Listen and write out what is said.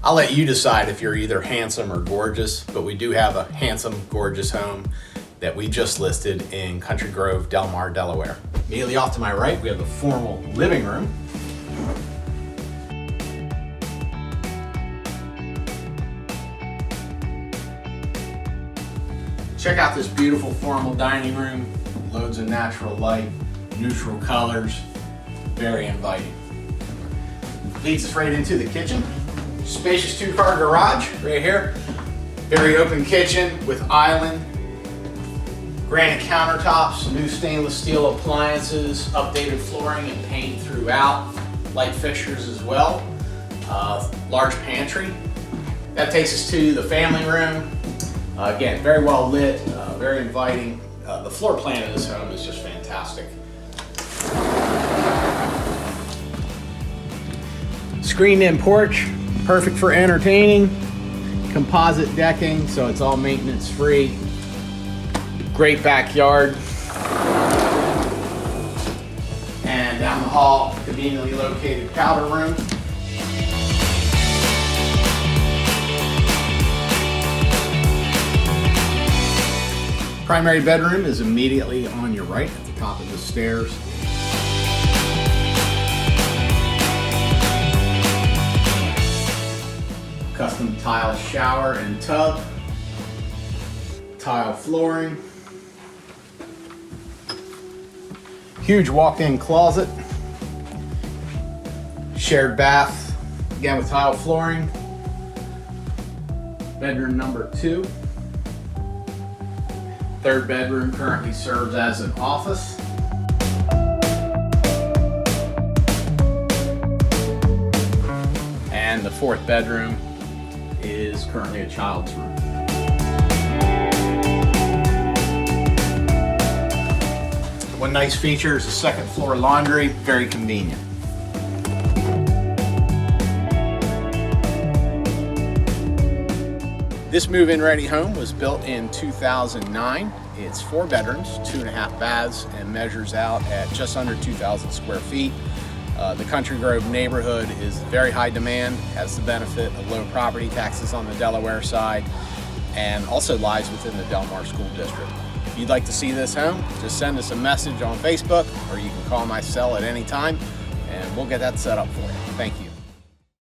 I'll let you decide if you're either handsome or gorgeous, but we do have a handsome, gorgeous home that we just listed in Country Grove, Delmar, Delaware. Immediately off to my right, we have the formal living room. Check out this beautiful formal dining room. Loads of natural light, neutral colors, very inviting. Leads us right into the kitchen. Spacious 2-car garage right here. Very open kitchen with island, granite countertops, new stainless steel appliances, updated flooring and paint throughout, light fixtures as well. Large pantry. That takes us to the family room. Again, very well lit, very inviting. The floor plan of this home is just fantastic. Screened-in porch, perfect for entertaining. Composite decking, so it's all maintenance-free. Great backyard. And down the hall, conveniently located powder room. Primary bedroom is immediately on your right at the top of the stairs. Custom tile shower and tub. Tile flooring. Huge walk-in closet. Shared bath, again with tile flooring. Bedroom number 2. Third bedroom currently serves as an office. And the fourth bedroom is currently a child's room. One nice feature is a second floor laundry, very convenient. This move-in ready home was built in 2009. It's 4 bedrooms, 2.5 baths, and measures out at just under 2,000 square feet. The Country Grove neighborhood is very high demand, has the benefit of low property taxes on the Delaware side, and also lies within the Delmar School District. If you'd like to see this home, just send us a message on Facebook, or you can call my cell at any time, and we'll get that set up for you. Thank you.